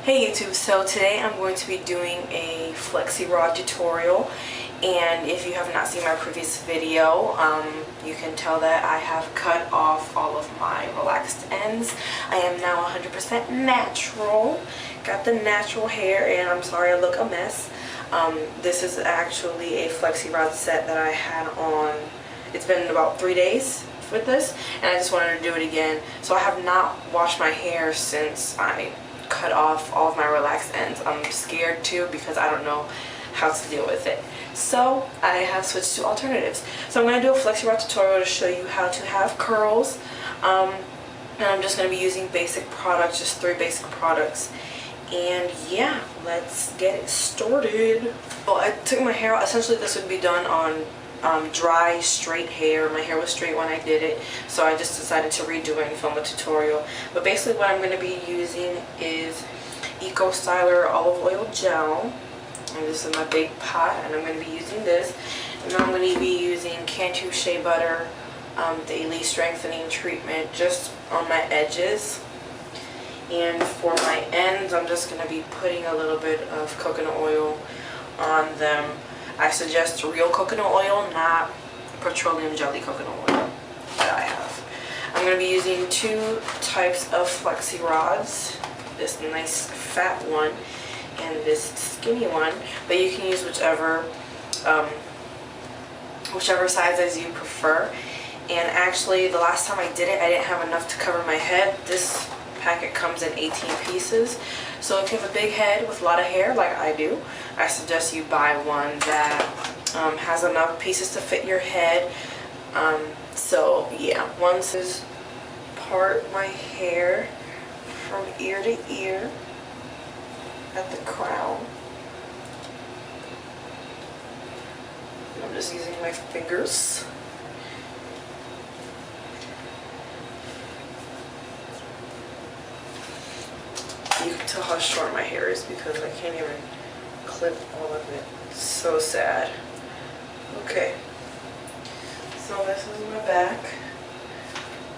Hey YouTube, so today I'm going to be doing a FlexiRod tutorial, and if you have not seen my previous video, you can tell that I have cut off all of my relaxed ends. I am now 100% natural, got the natural hair, and I'm sorry I look a mess. This is actually a FlexiRod set that I had on. It's been about 3 days with this, and I just wanted to do it again. So I have not washed my hair since I cut off all of my relaxed ends. I'm scared too because I don't know how to deal with it. So I have switched to alternatives. So I'm going to do a FlexiRod tutorial to show you how to have curls. And I'm just going to be using basic products, just 3 basic products. And yeah, let's get it started. Well, I took my hair out. Essentially this would be done on dry, straight hair. My hair was straight when I did it, so I just decided to redo it and film a tutorial. But basically what I'm going to be using is Eco Styler olive oil gel, and this is my big pot, and I'm going to be using this. And then I'm going to be using Cantu Shea Butter Daily Strengthening Treatment just on my edges. And for my ends, I'm just going to be putting a little bit of coconut oil on them. I suggest real coconut oil, not petroleum jelly coconut oil that I have. I'm going to be using 2 types of FlexiRods, this nice fat one and this skinny one, but you can use whichever sizes you prefer. And actually the last time I did it, I didn't have enough to cover my head. This packet comes in 18 pieces. So if you have a big head with a lot of hair like I do, I suggest you buy one that has enough pieces to fit your head. So yeah, once is part my hair from ear to ear at the crown. And I'm just using my fingers. You can tell how short my hair is because I can't even clip all of it. It's so sad. Okay, so this is my back,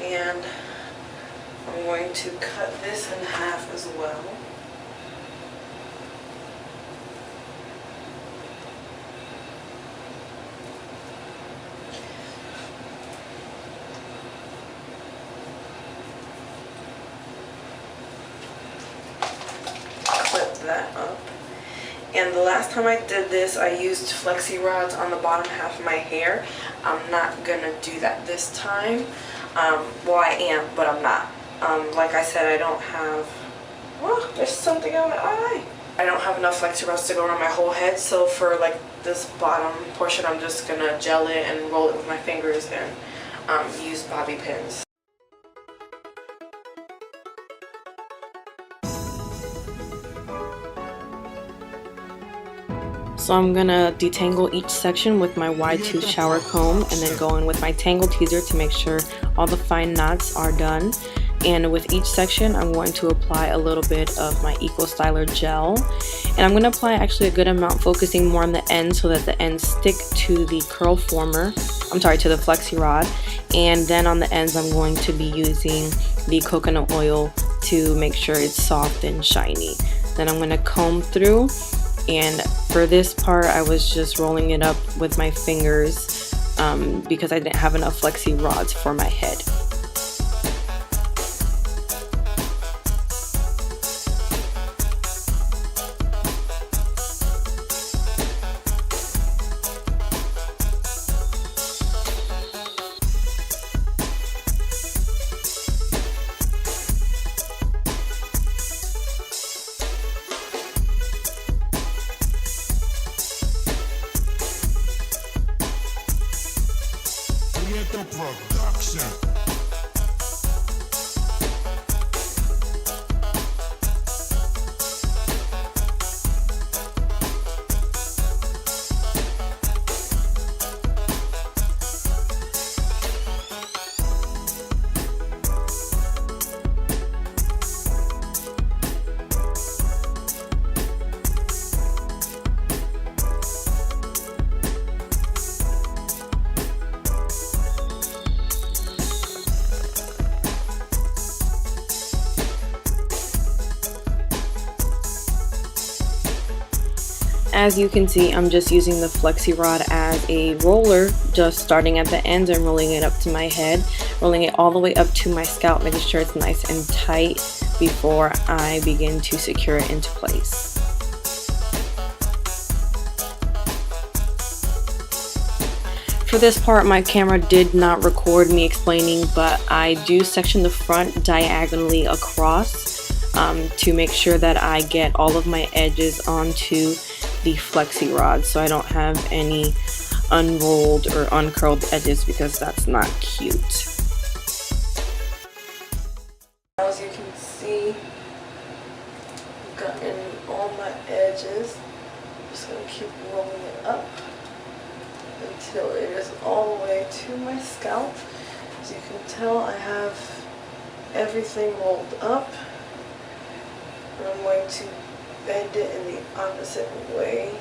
and I'm going to cut this in half as well. That up. And the last time I did this, I used FlexiRods on the bottom half of my hair. I'm not gonna do that this time. Well, I am, but I'm not. Like I said, I don't have, oh, there's something on my eye. I don't have enough FlexiRods to go around my whole head, so for like this bottom portion, I'm just gonna gel it and roll it with my fingers and use bobby pins. So I'm gonna detangle each section with my wide tooth shower comb and then go in with my tangle teaser to make sure all the fine knots are done. And with each section, I'm going to apply a little bit of my Eco Styler gel. And I'm gonna apply actually a good amount, focusing more on the ends so that the ends stick to the curl former. I'm sorry, to the FlexiRod. And then on the ends, I'm going to be using the coconut oil to make sure it's soft and shiny. Then I'm gonna comb through. And for this part, I was just rolling it up with my fingers because I didn't have enough FlexiRods for my head. Production. as you can see, I'm just using the FlexiRod as a roller, just starting at the ends and rolling it up to my head, rolling it all the way up to my scalp, making sure it's nice and tight before I begin to secure it into place. For this part, my camera did not record me explaining, but I do section the front diagonally across to make sure that I get all of my edges onto the FlexiRod, so I don't have any unrolled or uncurled edges, because that's not cute. As you can see, I've gotten all my edges. I'm just going to keep rolling it up until it is all the way to my scalp. As you can tell, I have everything rolled up. I'm going to bend it in the opposite way,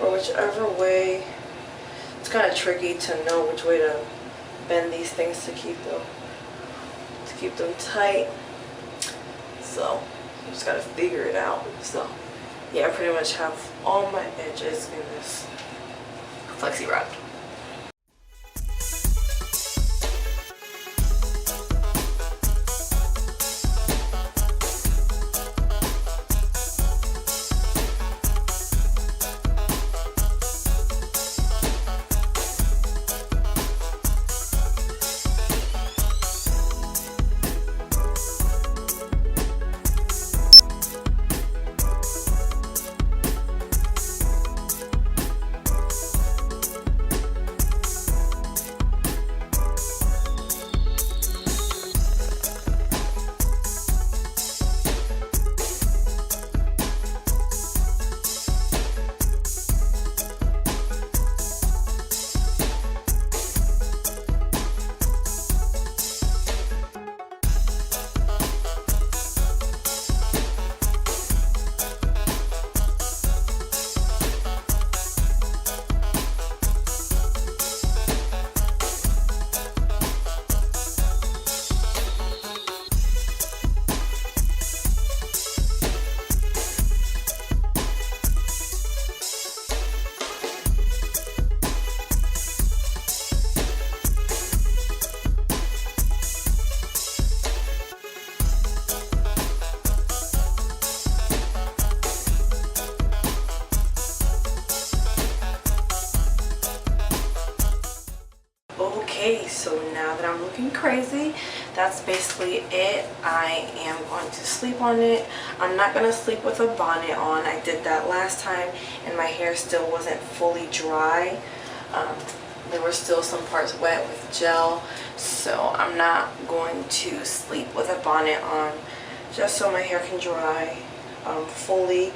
or whichever way. It's kind of tricky to know which way to bend these things to keep them tight. So you just gotta figure it out. So yeah, I pretty much have all my edges in this FlexiRod. Okay, so now that I'm looking crazy, that's basically it. I am going to sleep on it. I'm not going to sleep with a bonnet on. I did that last time and my hair still wasn't fully dry. There were still some parts wet with gel, so I'm not going to sleep with a bonnet on, just so my hair can dry fully,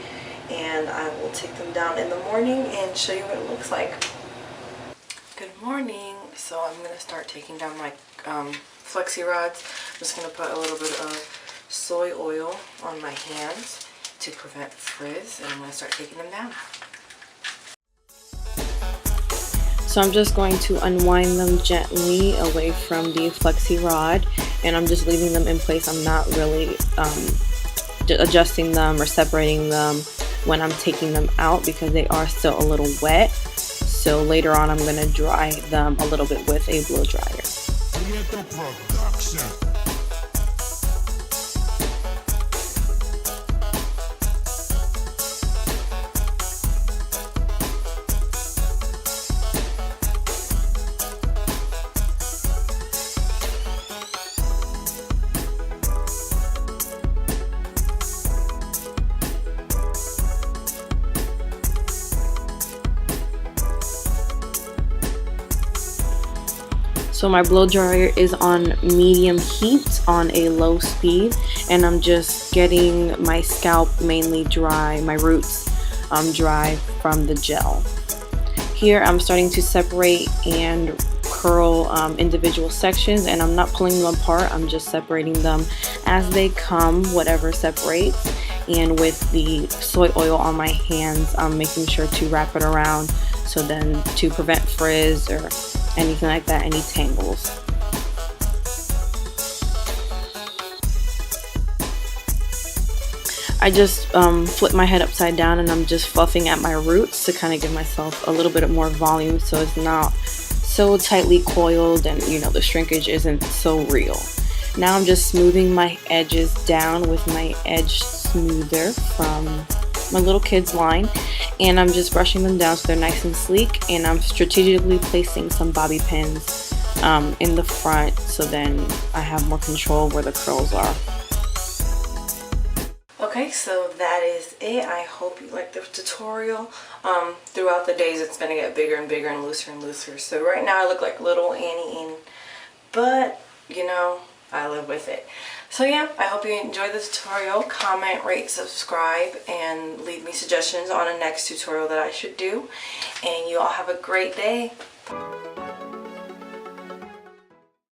and I will take them down in the morning and show you what it looks like. Good morning. So I'm going to start taking down my FlexiRods. I'm just going to put a little bit of soy oil on my hands to prevent frizz, and I'm going to start taking them down. So I'm just going to unwind them gently away from the FlexiRod, and I'm just leaving them in place. I'm not really adjusting them or separating them when I'm taking them out, because they are still a little wet. So later on, I'm going to dry them a little bit with a blow dryer. So my blow dryer is on medium heat on a low speed, and I'm just getting my scalp mainly dry, my roots dry from the gel. Here I'm starting to separate and curl individual sections, and I'm not pulling them apart. I'm just separating them as they come, whatever separates. And with the soy oil on my hands, I'm making sure to wrap it around, so then to prevent frizz or anything like that, any tangles. I just flip my head upside down and I'm just fluffing at my roots to kind of give myself a little bit more volume so it's not so tightly coiled and you know the shrinkage isn't so real. Now I'm just smoothing my edges down with my edge smoother from my little kids line, and I'm just brushing them down so they're nice and sleek, and I'm strategically placing some bobby pins in the front so then I have more control where the curls are. Okay, so that is it. I hope you liked the tutorial. Throughout the days it's going to get bigger and bigger and looser. So right now I look like little Annie, but you know, I live with it. So yeah, I hope you enjoyed this tutorial. Comment, rate, subscribe, and leave me suggestions on a next tutorial that I should do. And you all have a great day.